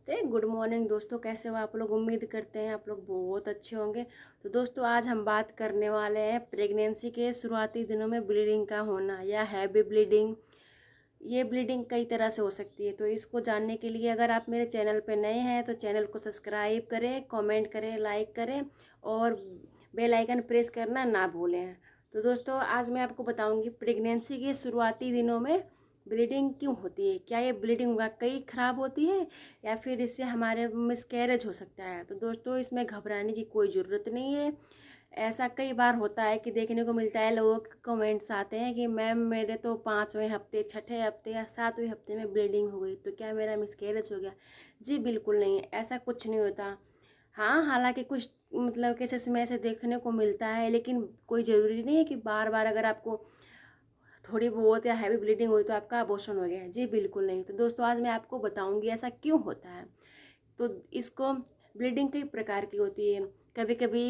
नमस्ते, good morning दोस्तों। कैसे हो आप लोग? उम्मीद करते हैं आप लोग बहुत अच्छे होंगे। तो दोस्तों आज हम बात करने वाले हैं प्रेगनेंसी के शुरुआती दिनों में ब्लीडिंग का होना या हैवी ब्लीडिंग। ये ब्लीडिंग कई तरह से हो सकती है, तो इसको जानने के लिए अगर आप मेरे चैनल पर नए हैं तो चैनल को सब्सक्राइब करें, कमेंट करें, लाइक करें और बेल आइकन प्रेस करना ना भूलें। तो दोस्तों आज मैं आपको बताऊंगी प्रेगनेंसी के शुरुआती दिनों में ब्लीडिंग क्यों होती है। क्या ये ब्लीडिंग वाकई ख़राब होती है या फिर इससे हमारे मिसकैरेज हो सकता है। तो दोस्तों इसमें घबराने की कोई ज़रूरत नहीं है। ऐसा कई बार होता है कि देखने को मिलता है, लोगों के कमेंट्स आते हैं कि मैम मेरे तो 5वें हफ्ते, 6ठे हफ्ते या 7वें हफ्ते में ब्लीडिंग हो गई, तो क्या मेरा मिसकैरेज हो गया? जी बिल्कुल नहीं, ऐसा कुछ नहीं होता। हाँ, हालांकि कुछ केसेस में ऐसे देखने को मिलता है, लेकिन कोई ज़रूरी नहीं है कि बार बार अगर आपको थोड़ी बहुत या हैवी ब्लीडिंग हुई तो आपका अबॉर्शन हो गया है। जी बिल्कुल नहीं। तो दोस्तों आज मैं आपको बताऊंगी ऐसा क्यों होता है। तो इसको ब्लीडिंग कई प्रकार की होती है। कभी कभी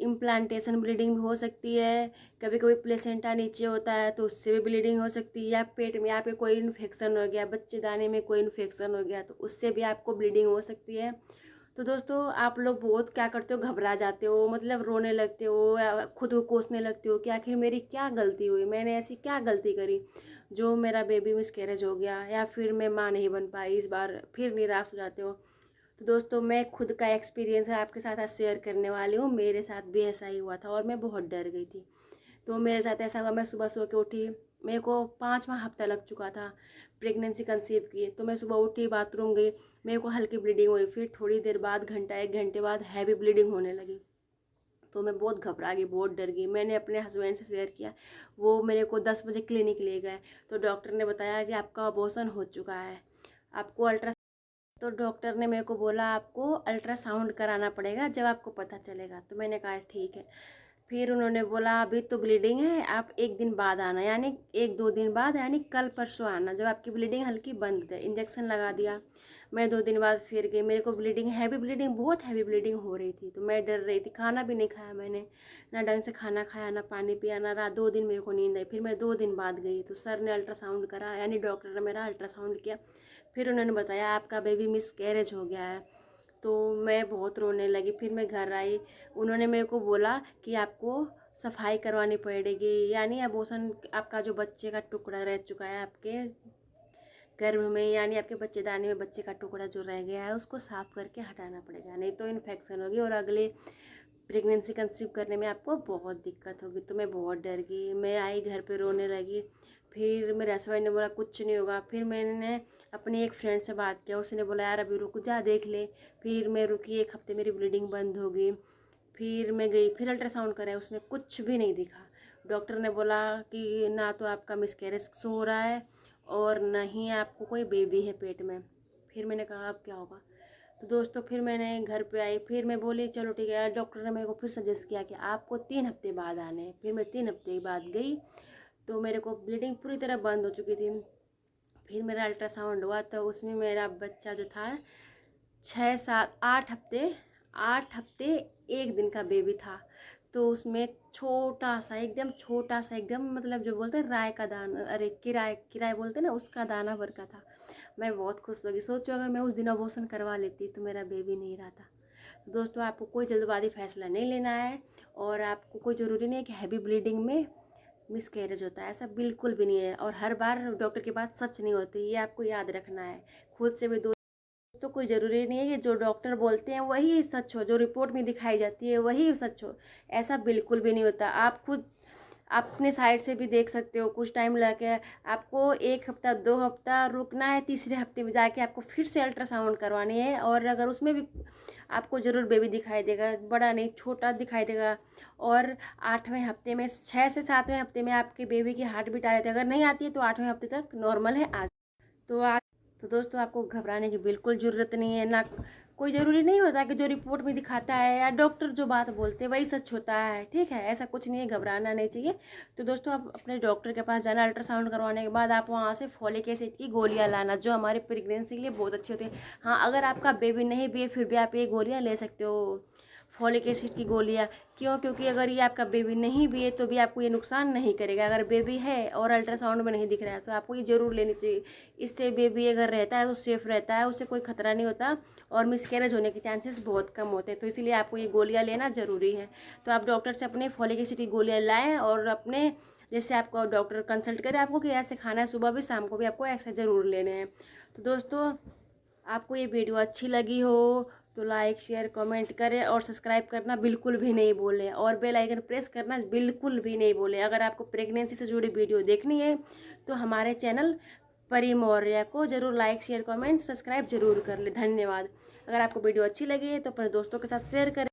इम्प्लांटेशन ब्लीडिंग भी हो सकती है, कभी कभी प्लेसेंटा नीचे होता है तो उससे भी ब्लीडिंग हो सकती है, या पेट में यहाँ पे कोई इन्फेक्शन हो गया, बच्चेदानी में कोई इन्फेक्शन हो गया तो उससे भी आपको ब्लीडिंग हो सकती है। तो दोस्तों आप लोग बहुत क्या करते हो, घबरा जाते हो, रोने लगते हो या खुद को कोसने लगते हो कि आखिर मेरी क्या गलती हुई, मैंने ऐसी क्या गलती करी जो मेरा बेबी मिसकैरेज हो गया या फिर मैं माँ नहीं बन पाई इस बार, फिर निराश हो जाते हो। तो दोस्तों मैं खुद का एक्सपीरियंस है आपके साथ आज शेयर करने वाली हूँ। मेरे साथ भी ऐसा ही हुआ था और मैं बहुत डर गई थी। तो मेरे साथ ऐसा हुआ, मैं सुबह सो के उठी, मेरे को 5वां हफ्ता लग चुका था प्रेगनेंसी कंसीव की। तो मैं सुबह उठी, बाथरूम गई, मेरे को हल्की ब्लीडिंग हुई, फिर थोड़ी देर बाद घंटा 1 घंटे बाद हैवी ब्लीडिंग होने लगी। तो मैं बहुत घबरा गई, बहुत डर गई। मैंने अपने हस्बैंड से शेयर किया, वो मेरे को 10 बजे क्लिनिक ले गए। तो डॉक्टर ने बताया कि आपका अबॉर्शन हो चुका है, आपको अल्ट्रा तो डॉक्टर ने मेरे को बोला आपको अल्ट्रासाउंड कराना पड़ेगा जब आपको पता चलेगा। तो मैंने कहा ठीक है। फिर उन्होंने बोला अभी तो ब्लीडिंग है, आप 1 दिन बाद आना, यानी 1-2 दिन बाद, यानी कल परसों आना जब आपकी ब्लीडिंग हल्की बंद हो जाए। इंजेक्शन लगा दिया। मैं 2 दिन बाद फिर गई, मेरे को ब्लीडिंग, हैवी ब्लीडिंग, बहुत हैवी ब्लीडिंग हो रही थी। तो मैं डर रही थी, खाना भी नहीं खाया मैंने, ना ढंग से खाना खाया, ना पानी पिया, ना रात 2 दिन मेरे को नींद आई। फिर मैं 2 दिन बाद गई तो सर ने अल्ट्रासाउंड करा, यानी डॉक्टर ने मेरा अल्ट्रासाउंड किया। फिर उन्होंने बताया आपका बेबी मिसकैरेज हो गया है। तो मैं बहुत रोने लगी। फिर मैं घर आई, उन्होंने मेरे को बोला कि आपको सफाई करवानी पड़ेगी, यानी अबॉर्शन, आपका जो बच्चे का टुकड़ा रह चुका है आपके गर्भ में, यानी आपके बच्चेदानी में बच्चे का टुकड़ा जो रह गया है उसको साफ करके हटाना पड़ेगा, नहीं तो इन्फेक्शन होगी और अगले प्रेगनेंसी कंसीव करने में आपको बहुत दिक्कत होगी। तो मैं बहुत डर गई, मैं आई घर पे रोने लगी। फिर मेरे हस्बैंड ने बोला कुछ नहीं होगा। फिर मैंने अपनी एक फ्रेंड से बात किया, उसने बोला यार अभी रुक जा, देख ले। फिर मैं रुकी, 1 हफ्ते मेरी ब्लीडिंग बंद हो गई। फिर मैं गई, फिर अल्ट्रासाउंड कराया, उसमें कुछ भी नहीं दिखा। डॉक्टर ने बोला कि ना तो आपका मिसकैरेज शो हो रहा है और ना ही आपको कोई बेबी है पेट में। फिर मैंने कहा अब क्या होगा। तो दोस्तों फिर मैंने घर पे आई, फिर मैं बोली चलो ठीक है। डॉक्टर ने मेरे को फिर सजेस्ट किया कि आपको 3 हफ्ते बाद आने हैं। फिर मैं 3 हफ्ते बाद गई तो मेरे को ब्लीडिंग पूरी तरह बंद हो चुकी थी। फिर मेरा अल्ट्रासाउंड हुआ तो उसमें मेरा बच्चा जो था 6-7-8 हफ्ते, 8 हफ्ते 1 दिन का बेबी था। तो उसमें छोटा सा, एकदम छोटा सा, एकदम जो बोलते हैं राय का दाना, अरे किराए किराए बोलते हैं ना, उसका दाना भर का था। मैं बहुत खुश हो गई। सोचो अगर मैं उस दिन अबॉर्शन करवा लेती तो मेरा बेबी नहीं रहा था। तो दोस्तों आपको कोई जल्दबाजी फैसला नहीं लेना है और आपको कोई ज़रूरी नहीं है कि हैवी ब्लीडिंग में मिसकैरेज होता है, ऐसा बिल्कुल भी नहीं है। और हर बार डॉक्टर की बात सच नहीं होती, ये आपको याद रखना है। खुद से भी तो कोई ज़रूरी नहीं है कि जो डॉक्टर बोलते हैं वही सच हो, जो रिपोर्ट में दिखाई जाती है वही सच हो, ऐसा बिल्कुल भी नहीं होता। आप खुद अपने साइड से भी देख सकते हो, कुछ टाइम लगे, आपको 1 हफ्ता 2 हफ्ता रुकना है, तीसरे हफ्ते में जाके आपको फिर से अल्ट्रासाउंड करवानी है। और अगर उसमें भी आपको ज़रूर बेबी दिखाई देगा, बड़ा नहीं छोटा दिखाई देगा, और 8वें हफ्ते में, 6 से 7वें हफ्ते में आपके बेबी की हार्ट बीट आ जाती है, अगर नहीं आती है तो 8वें हफ्ते तक नॉर्मल है आज। तो आज तो दोस्तों आपको घबराने की बिल्कुल ज़रूरत नहीं है, ना कोई ज़रूरी नहीं होता कि जो रिपोर्ट में दिखाता है या डॉक्टर जो बात बोलते हैं वही सच होता है, ठीक है, ऐसा कुछ नहीं है, घबराना नहीं चाहिए। तो दोस्तों आप अपने डॉक्टर के पास जाना, अल्ट्रासाउंड करवाने के बाद आप वहाँ से फॉलिक एसिड की गोलियाँ लाना जो हमारी प्रेगनेंसी के लिए बहुत अच्छी होती है। हाँ, अगर आपका बेबी नहीं भी है फिर भी आप ये गोलियाँ ले सकते हो, फॉलिक एसिड की गोलियाँ। क्यों? क्योंकि अगर ये आपका बेबी नहीं भी है तो भी आपको ये नुकसान नहीं करेगा। अगर बेबी है और अल्ट्रासाउंड में नहीं दिख रहा है तो आपको ये ज़रूर लेनी चाहिए। इससे बेबी अगर रहता है तो सेफ़ रहता है, उससे कोई खतरा नहीं होता और मिसकैरेज होने के चांसेस बहुत कम होते हैं। तो इसीलिए आपको ये गोलियाँ लेना ज़रूरी है। तो आप डॉक्टर से अपने फॉलिक एसिड की गोलियाँ लाएँ और अपने जैसे आपको डॉक्टर कंसल्ट करे आपको कि ऐसे खाना है, सुबह भी शाम को भी आपको ऐसे ज़रूर लेने हैं। तो दोस्तों, आपको ये वीडियो अच्छी लगी हो तो लाइक शेयर कमेंट करें और सब्सक्राइब करना बिल्कुल भी नहीं भूलें और बेल आइकन प्रेस करना बिल्कुल भी नहीं भूलें। अगर आपको प्रेगनेंसी से जुड़ी वीडियो देखनी है तो हमारे चैनल परी मौर्य को ज़रूर लाइक शेयर कमेंट सब्सक्राइब ज़रूर कर लें। धन्यवाद। अगर आपको वीडियो अच्छी लगी है तो अपने दोस्तों के साथ शेयर करें।